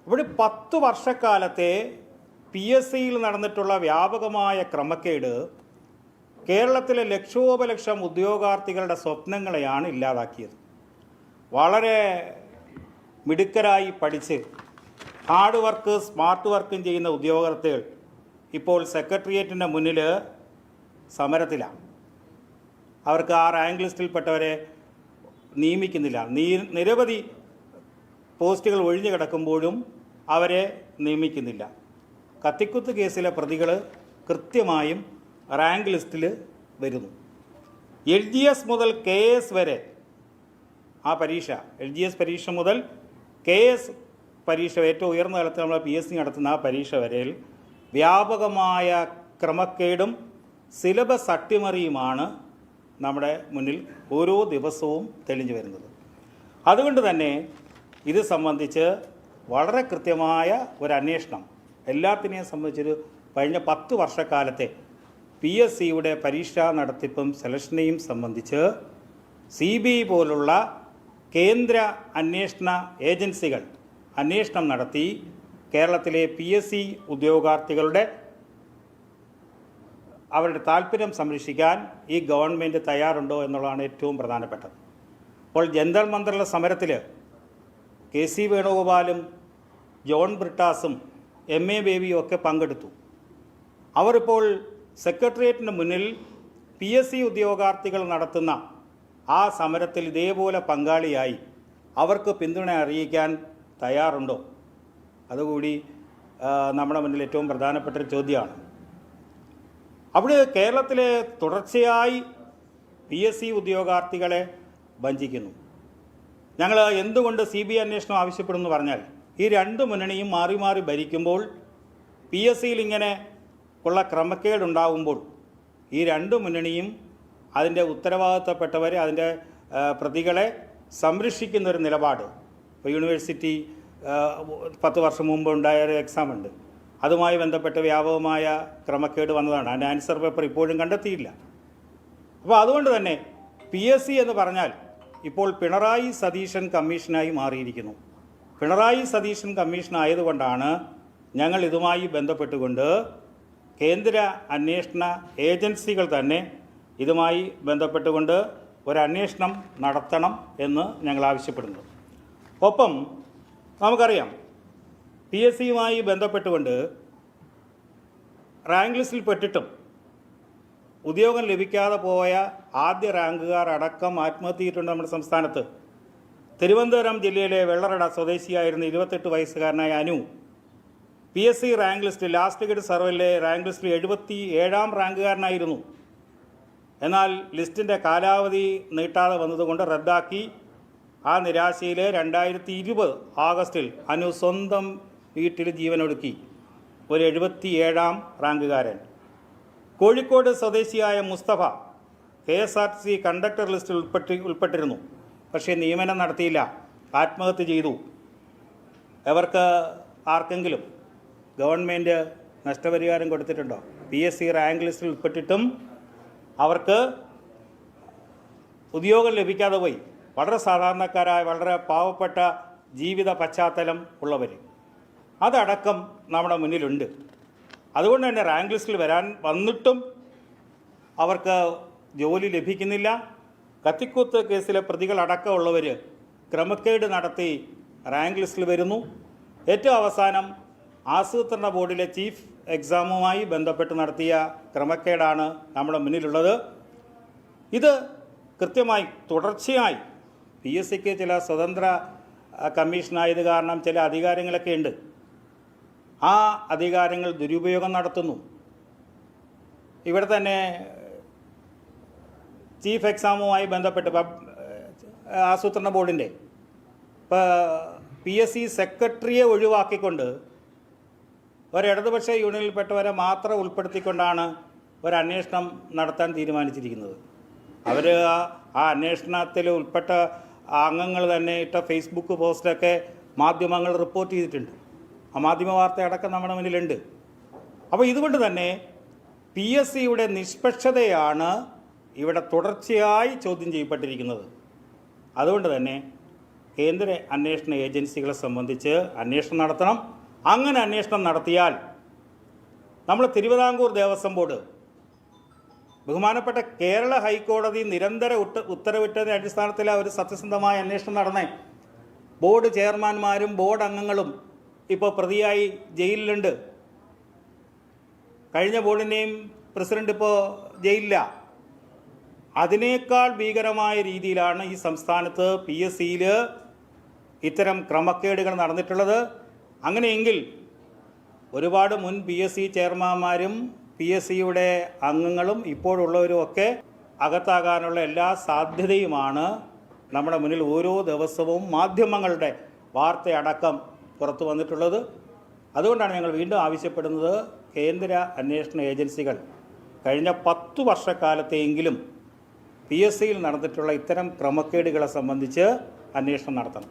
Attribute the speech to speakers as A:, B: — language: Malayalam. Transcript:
A: ഇവിടെ 10 വർഷക്കാലത്തെ PSCയിൽ നടന്നിട്ടുള്ള വ്യാപകമായ ക്രമക്കേട് കേരളത്തിലെ ലക്ഷോപലക്ഷം ഉദ്യോഗാർത്ഥികളുടെ സ്വപ്നങ്ങളെയാണ് ഇല്ലാതാക്കിയത്. വളരെ മിടുക്കരായി പഠിച്ച് ഹാർഡ് വർക്ക് സ്മാർട്ട് വർക്കും ചെയ്യുന്ന ഉദ്യോഗാർത്ഥികൾ ഇപ്പോൾ സെക്രട്ടേറിയറ്റിൻ്റെ മുന്നിൽ സമരത്തിലാണ്. അവർക്ക് ആ റാങ്ക് ലിസ്റ്റിൽപ്പെട്ടവരെ നിയമിക്കുന്നില്ല. നിരവധി പോസ്റ്റുകൾ ഒഴിഞ്ഞു കിടക്കുമ്പോഴും അവരെ നിയമിക്കുന്നില്ല. കത്തിക്കുത്ത് കേസിലെ പ്രതികൾ കൃത്യമായും റാങ്ക് ലിസ്റ്റിൽ വരുന്നു. LGS മുതൽ KS വരെ ആ പരീക്ഷ, LGS പരീക്ഷ മുതൽ KS പരീക്ഷ, ഏറ്റവും ഉയർന്ന തലത്തിൽ നമ്മൾ PSC നടത്തുന്ന ആ പരീക്ഷ വരെയിൽ വ്യാപകമായ ക്രമക്കേടും സിലബസ് അട്ടിമറിയുമാണ് നമ്മുടെ മുന്നിൽ ഓരോ ദിവസവും തെളിഞ്ഞു വരുന്നത്. അതുകൊണ്ട് തന്നെ ഇത് സംബന്ധിച്ച് വളരെ കൃത്യമായ ഒരു അന്വേഷണം എല്ലാത്തിനെയും സംബന്ധിച്ചൊരു കഴിഞ്ഞ 10 വർഷക്കാലത്തെ PSCയുടെ പരീക്ഷാ നടത്തിപ്പും സെലക്ഷനെയും സംബന്ധിച്ച് CBI പോലുള്ള കേന്ദ്ര അന്വേഷണ ഏജൻസികൾ അന്വേഷണം നടത്തി കേരളത്തിലെ PSC ഉദ്യോഗാർത്ഥികളുടെ അവരുടെ താല്പര്യം സംരക്ഷിക്കാൻ ഈ ഗവൺമെൻറ് തയ്യാറുണ്ടോ എന്നുള്ളതാണ് ഏറ്റവും പ്രധാനപ്പെട്ടത്. അപ്പോൾ ജന്തർ മന്ദറിലെ സമരത്തിൽ KC വേണുഗോപാലും ജോൺ ബ്രിട്ടാസും MA ബേബിയും ഒക്കെ പങ്കെടുത്തു. അവരിപ്പോൾ സെക്രട്ടേറിയറ്റിന് മുന്നിൽ PSC ഉദ്യോഗാർത്ഥികൾ നടത്തുന്ന ആ സമരത്തിൽ ഇതേപോലെ പങ്കാളിയായി അവർക്ക് പിന്തുണ അറിയിക്കാൻ തയ്യാറുണ്ടോ? അതുകൂടി നമ്മുടെ മുന്നിൽ ഏറ്റവും പ്രധാനപ്പെട്ടൊരു ചോദ്യമാണ്. അവിടെ കേരളത്തിലെ തുടർച്ചയായി PSC ഉദ്യോഗാർത്ഥികളെ വഞ്ചിക്കുന്നു. ഞങ്ങൾ എന്തുകൊണ്ട് CBI അന്വേഷണം ആവശ്യപ്പെടുന്നു പറഞ്ഞാൽ, ഈ രണ്ട് മുന്നണിയും മാറി മാറി ഭരിക്കുമ്പോൾ PSCയിൽ ഇങ്ങനെ ഉള്ള ക്രമക്കേടുണ്ടാകുമ്പോൾ ഈ രണ്ട് മുന്നണിയും അതിൻ്റെ ഉത്തരവാദിത്തപ്പെട്ടവരെ, അതിൻ്റെ പ്രതികളെ സംരക്ഷിക്കുന്നൊരു നിലപാട്. ഇപ്പോൾ യൂണിവേഴ്സിറ്റി 10 വർഷം മുമ്പ് ഉണ്ടായ ഒരു എക്സാം ഉണ്ട്, അതുമായി ബന്ധപ്പെട്ട് വ്യാപകമായ ക്രമക്കേട് വന്നതാണ്. അതിൻ്റെ ആൻസർ പേപ്പർ ഇപ്പോഴും കണ്ടെത്തിയില്ല. അപ്പോൾ അതുകൊണ്ട് തന്നെ PSC എന്ന് പറഞ്ഞാൽ ഇപ്പോൾ പിണറായി സതീശൻ കമ്മീഷനായി മാറിയിരിക്കുന്നു. പിണറായി സതീശൻ കമ്മീഷൻ ആയതുകൊണ്ടാണ് ഞങ്ങൾ ഇതുമായി ബന്ധപ്പെട്ടുകൊണ്ട് കേന്ദ്ര അന്വേഷണ ഏജൻസികൾ തന്നെ ഇതുമായി ബന്ധപ്പെട്ടുകൊണ്ട് ഒരന്വേഷണം നടത്തണം എന്ന് ഞങ്ങൾ ആവശ്യപ്പെടുന്നു. ഒപ്പം നമുക്കറിയാം PSCയുമായി ബന്ധപ്പെട്ടുകൊണ്ട് റാങ്ക് ലിസ്റ്റിൽ പെട്ടിട്ടും ഉദ്യോഗം ലഭിക്കാതെ പോയ ആദ്യ റാങ്കുകാർ അടക്കം ആത്മഹത്യ ചെയ്തിട്ടുണ്ട് നമ്മുടെ സംസ്ഥാനത്ത്. തിരുവനന്തപുരം ജില്ലയിലെ വെള്ളറട സ്വദേശിയായിരുന്ന 28 വയസ്സുകാരനായ അനു PSC റാങ്ക് ലിസ്റ്റിൽ ലാസ്റ്റ് ഗേഡ് സർവേയിലെ റാങ്ക് ലിസ്റ്റിൽ 77ാം റാങ്കുകാരനായിരുന്നു. എന്നാൽ ലിസ്റ്റിൻ്റെ കാലാവധി നീട്ടാതെ വന്നതുകൊണ്ട് റദ്ദാക്കി. ആ നിരാശയിൽ 2020 ആഗസ്റ്റിൽ അനു സ്വന്തം വീട്ടിൽ ജീവനൊടുക്കി. ഒരു 77ാം റാങ്കുകാരൻ. കോഴിക്കോട് സ്വദേശിയായ മുസ്തഫ KSRTC കണ്ടക്ടർ ലിസ്റ്റിൽ ഉൾപ്പെട്ടിരുന്നു. പക്ഷേ നിയമനം നടത്തിയില്ല, ആത്മഹത്യ ചെയ്തു. അവർക്ക് ആർക്കെങ്കിലും ഗവൺമെൻറ് നഷ്ടപരിഹാരം കൊടുത്തിട്ടുണ്ടോ? PSC റാങ്ക് ലിസ്റ്റിൽ ഉൾപ്പെട്ടിട്ടും അവർക്ക് ഉദ്യോഗം ലഭിക്കാതെ പോയി. വളരെ സാധാരണക്കാരായ, വളരെ പാവപ്പെട്ട ജീവിത പശ്ചാത്തലം ഉള്ളവർ അതടക്കം നമ്മുടെ മുന്നിലുണ്ട്. അതുകൊണ്ട് തന്നെ റാങ്ക് ലിസ്റ്റിൽ വന്നിട്ടും അവർക്ക് ജോലി ലഭിക്കുന്നില്ല. കത്തിക്കുത്ത് കേസിലെ പ്രതികളടക്കമുള്ളവർ ക്രമക്കേട് നടത്തി റാങ്ക് ലിസ്റ്റിൽ വരുന്നു. ഏറ്റവും അവസാനം ആസൂത്രണ ബോർഡിലെ ചീഫ് എക്സാമുമായി ബന്ധപ്പെട്ട് നടത്തിയ ക്രമക്കേടാണ് നമ്മുടെ മുന്നിലുള്ളത്. ഇത് കൃത്യമായി തുടർച്ചയായി PSCക്ക് ചില സ്വതന്ത്ര കമ്മീഷനായത് കാരണം ചില അധികാരങ്ങളൊക്കെ ഉണ്ട്. ആ അധികാരങ്ങൾ ദുരുപയോഗം നടത്തുന്നു. ഇവിടെ തന്നെ ചീഫ് എക്സാമുമായി ബന്ധപ്പെട്ട് ആസൂത്രണ ബോർഡിൻ്റെ PSC സെക്രട്ടറിയെ ഒഴിവാക്കിക്കൊണ്ട് ഒരിടതുപക്ഷ യൂണിയനിൽപ്പെട്ടവരെ മാത്രം ഉൾപ്പെടുത്തിക്കൊണ്ടാണ് ഒരന്വേഷണം നടത്താൻ തീരുമാനിച്ചിരിക്കുന്നത്. അവർ ആ അന്വേഷണത്തിൽ ഉൾപ്പെട്ട അംഗങ്ങൾ തന്നെ ഇട്ട ഫേസ്ബുക്ക് പോസ്റ്റൊക്കെ മാധ്യമങ്ങൾ റിപ്പോർട്ട് ചെയ്തിട്ടുണ്ട്. ആ മാധ്യമ വാർത്തയടക്കം നമ്മുടെ മുന്നിലുണ്ട്. അപ്പോൾ ഇതുകൊണ്ട് തന്നെ PSCയുടെ നിഷ്പക്ഷതയാണ് ഇവിടെ തുടർച്ചയായി ചോദ്യം ചെയ്യപ്പെട്ടിരിക്കുന്നത്. അതുകൊണ്ട് തന്നെ കേന്ദ്ര അന്വേഷണ ഏജൻസികളെ സംബന്ധിച്ച് അന്വേഷണം നടത്തണം. അങ്ങനെ അന്വേഷണം നടത്തിയാൽ നമ്മൾ തിരുവിതാംകൂർ ദേവസ്വം ബോർഡ്, ബഹുമാനപ്പെട്ട കേരള ഹൈക്കോടതി നിരന്തര ഉത്തരവിട്ടതിൻ്റെ അടിസ്ഥാനത്തിലാണ് ഒരു സത്യസന്ധമായ അന്വേഷണം നടന്നേ. ബോർഡ് ചെയർമാൻമാരും ബോർഡ് അംഗങ്ങളും ഇപ്പോൾ പ്രതിയായി ജയിലിലുണ്ട്. കഴിഞ്ഞ ബോർഡിൻ്റെയും പ്രസിഡന്റ് ഇപ്പോൾ ജയിലില്ല. അതിനേക്കാൾ ഭീകരമായ രീതിയിലാണ് ഈ സംസ്ഥാനത്ത് PSCയിൽ ഇത്തരം ക്രമക്കേടുകൾ നടന്നിട്ടുള്ളത്. അങ്ങനെയെങ്കിൽ ഒരുപാട് മുൻ PSC ചെയർമാന്മാരും PSCയുടെ അംഗങ്ങളും ഇപ്പോഴുള്ളവരും ഒക്കെ അകത്താകാനുള്ള എല്ലാ സാധ്യതയുമാണ് നമ്മുടെ മുന്നിൽ ഓരോ ദിവസവും മാധ്യമങ്ങളുടെ വാർത്തയടക്കം പുറത്തു വന്നിട്ടുള്ളത്. അതുകൊണ്ടാണ് ഞങ്ങൾ വീണ്ടും ആവശ്യപ്പെടുന്നത്, കേന്ദ്ര അന്വേഷണ ഏജൻസികൾ കഴിഞ്ഞ 10 വർഷക്കാലത്തെയെങ്കിലും PSCയിൽ നടന്നിട്ടുള്ള ഇത്തരം ക്രമക്കേടുകളെ സംബന്ധിച്ച് അന്വേഷണം നടത്തണം.